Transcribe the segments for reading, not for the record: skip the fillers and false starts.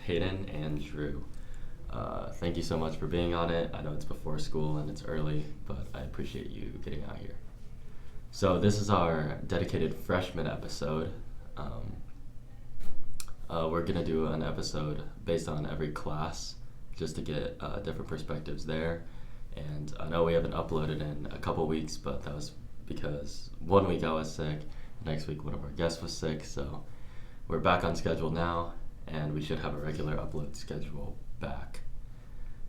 Hayden and Drew. Thank you so much for being on it. I know it's before school and it's early, but I appreciate you getting out here. So this is our dedicated freshman episode. We're going to do an episode based on every class just to get different perspectives there. And I know we haven't uploaded in a couple weeks, but that was because 1 week I was sick, next week one of our guests was sick, so we're back on schedule now, and we should have a regular upload schedule back.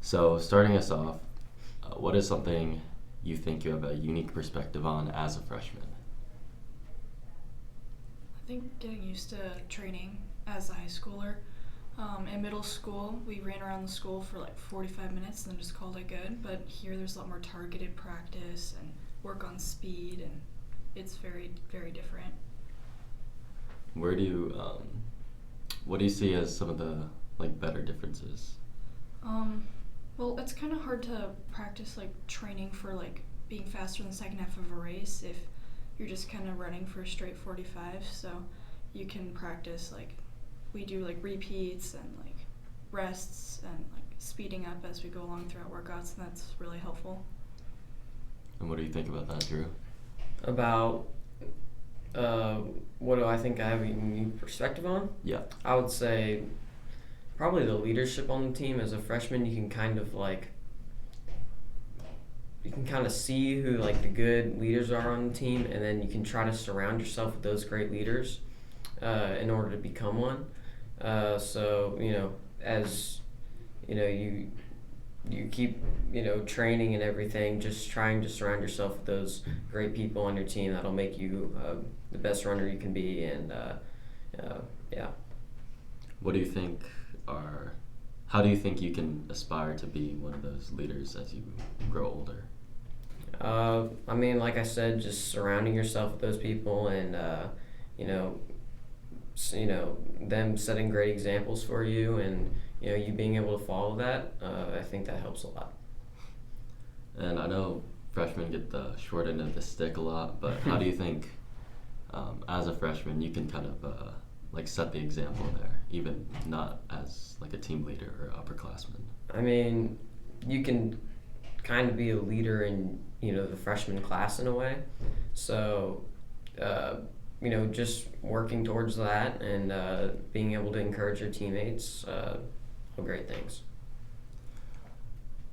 So starting us off, what is something you think you have a unique perspective on as a freshman? I think getting used to training as a high schooler. In middle school, we ran around the school for like 45 minutes and then just called it good, but here there's a lot more targeted practice and work on speed, and it's very, very different. What do you see as some of the better differences? Well, it's kind of hard to practice training for being faster in the second half of a race if you're just kind of running for a straight 45. So you can practice we do repeats and rests and speeding up as we go along throughout workouts, and that's really helpful. And what do you think about that, Drew? About what do I think I have a unique perspective on? Yeah. I would say probably the leadership on the team. As a freshman, you can kind of see who the good leaders are on the team, and then you can try to surround yourself with those great leaders in order to become one. So as you keep training and everything, just trying to surround yourself with those great people on your team. That'll make you the best runner you can be. And yeah. What do you think how do you think you can aspire to be one of those leaders as you grow older? Like I said, just surrounding yourself with those people, and them setting great examples for you, and you being able to follow that. I think that helps a lot. And I know freshmen get the short end of the stick a lot, but how do you think as a freshman you can kind of set the example there, even not as a team leader or upperclassman? You can kind of be a leader in the freshman class in a way. So just working towards that and being able to encourage your teammates, are great things.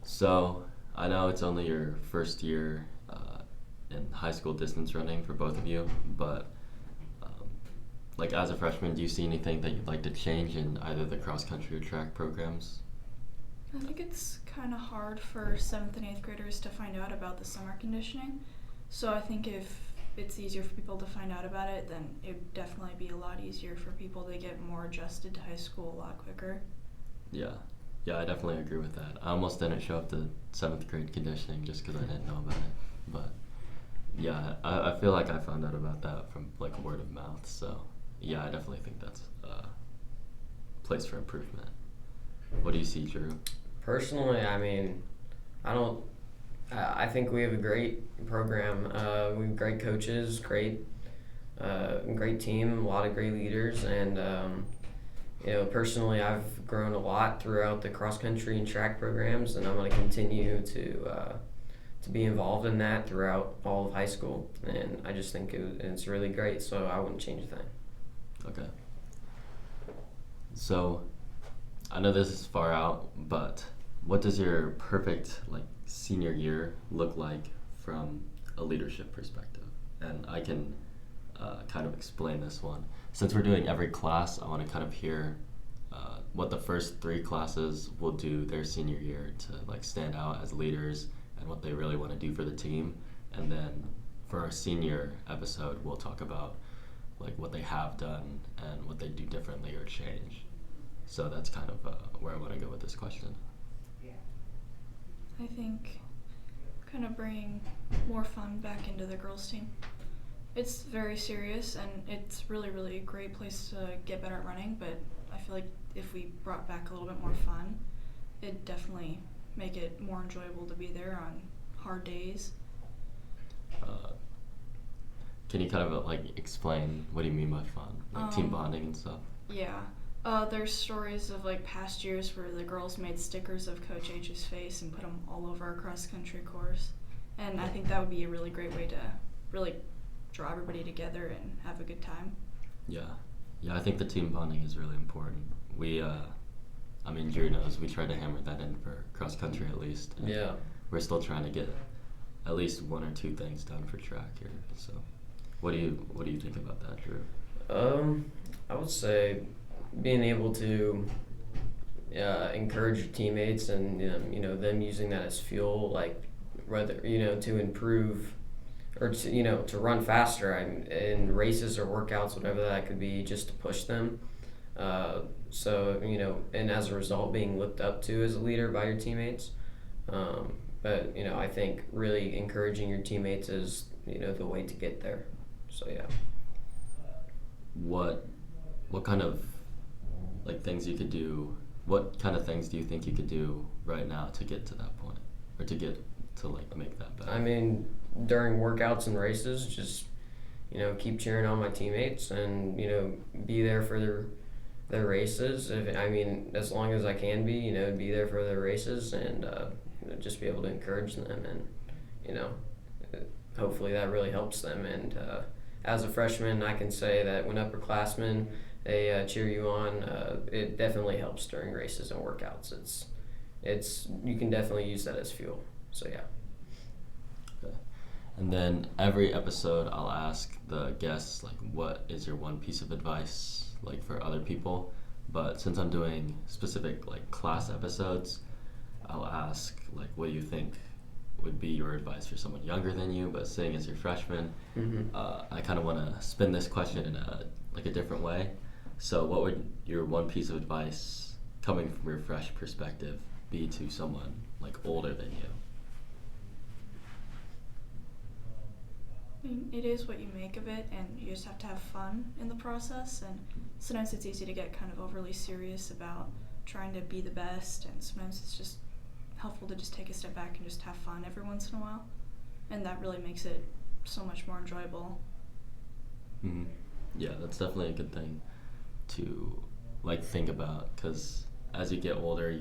So I know it's only your first year in high school distance running for both of you, but as a freshman, do you see anything that you'd like to change in either the cross country or track programs? I think it's kind of hard for 7th and 8th graders to find out about the summer conditioning. So I think if it's easier for people to find out about it, then it would definitely be a lot easier for people to get more adjusted to high school a lot quicker. Yeah, I definitely agree with that. I almost didn't show up to 7th grade conditioning just because I didn't know about it. But yeah, I feel like I found out about that from word of mouth. So yeah, I definitely think that's a place for improvement. What do you see, Drew? Personally, I think we have a great program. We have great coaches, great team, a lot of great leaders, and personally, I've grown a lot throughout the cross country and track programs, and I'm going to continue to be involved in that throughout all of high school. And I just think it's really great, so I wouldn't change a thing. Okay. So I know this is far out, but what does your perfect senior year look like from a leadership perspective? And I can kind of explain this one. Since we're doing every class, I want to kind of hear what the first 3 classes will do their senior year to stand out as leaders and what they really want to do for the team. And then for our senior episode, we'll talk about what they have done and what they do differently or change. So that's kind of where I want to go with this question. I think kind of bringing more fun back into the girls' team. It's very serious, and it's really, really a great place to get better at running, but I feel like if we brought back a little bit more fun, it'd definitely make it more enjoyable to be there on hard days. Can you kind of explain what do you mean by fun? Team bonding and stuff? Yeah. There's stories of like past years where the girls made stickers of Coach H's face and put them all over our cross country course, and I think that would be a really great way to really draw everybody together and have a good time. Yeah, I think the team bonding is really important. We, I mean, Drew knows we try to hammer that in for cross country at least. Yeah. We're still trying to get at least one or two things done for track here. So, what do you think about that, Drew? I would say being able to encourage your teammates and them using that as fuel, like whether to improve or to run faster in races or workouts, whatever that could be, just to push them. So and as a result, being looked up to as a leader by your teammates. But I think really encouraging your teammates is the way to get there. So yeah. What kind of like things you could do? What kind of things do you think you could do right now to get to that point, or to get to like make that better? I mean, during workouts and races, just keep cheering on my teammates and be there for their races. As long as I can be there for their races and just be able to encourage them, and hopefully that really helps them. And as a freshman, I can say that when upperclassmen they cheer you on, it definitely helps during races and workouts. It's you can definitely use that as fuel. So yeah. Okay. And then every episode, I'll ask the guests like, what is your one piece of advice like for other people? But since I'm doing specific like class episodes, I'll ask like, what do you think would be your advice for someone younger than you, but seeing as you're freshman? Mm-hmm. I kind of want to spin this question in a different way. So what would your one piece of advice coming from your fresh perspective be to someone like older than you? I mean, it is what you make of it, and you just have to have fun in the process. And sometimes it's easy to get kind of overly serious about trying to be the best, and sometimes it's just helpful to just take a step back and just have fun every once in a while, and that really makes it so much more enjoyable. Mm-hmm. Yeah, that's definitely a good thing to like think about, because as you get older,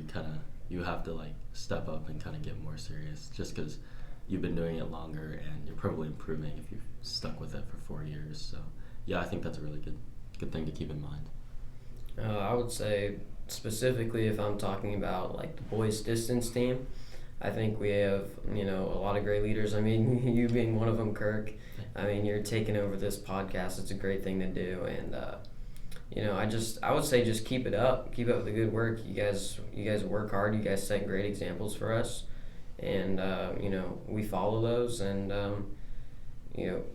you have to like step up and kind of get more serious, just because you've been doing it longer and you're probably improving if you've stuck with it for 4 years. So yeah, I think that's a really good thing to keep in mind. I would say specifically if I'm talking about like the boys distance team, I think we have a lot of great leaders. I mean, you being one of them, Kirk. I mean, you're taking over this podcast. It's a great thing to do, and I would say just keep up the good work. You guys work hard. You guys set great examples for us, and we follow those, and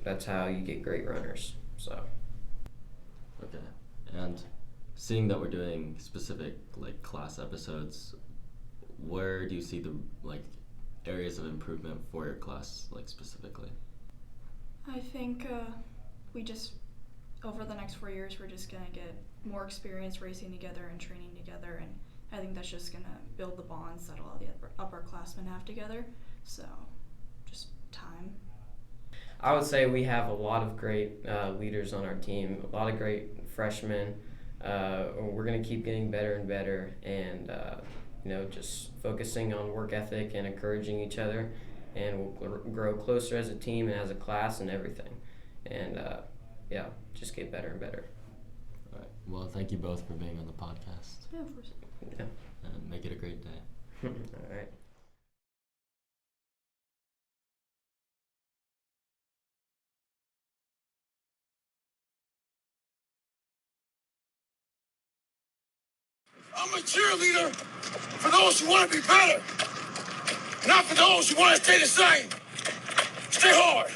that's how you get great runners. So. Okay, and seeing that we're doing specific like class episodes, where do you see the like areas of improvement for your class like specifically? I think we just, over the next 4 years, we're just going to get more experience racing together and training together, and I think that's just going to build the bonds that a lot of the upperclassmen have together, so just time. I would say we have a lot of great leaders on our team, a lot of great freshmen. We're going to keep getting better and better, and just focusing on work ethic and encouraging each other, and we'll grow closer as a team and as a class and everything. And just get better and better. All right. Well, thank you both for being on the podcast. Yeah, of course. Yeah. And make it a great day. All right. I'm a cheerleader for those who want to be better, not for those who want to stay the same. Stay hard.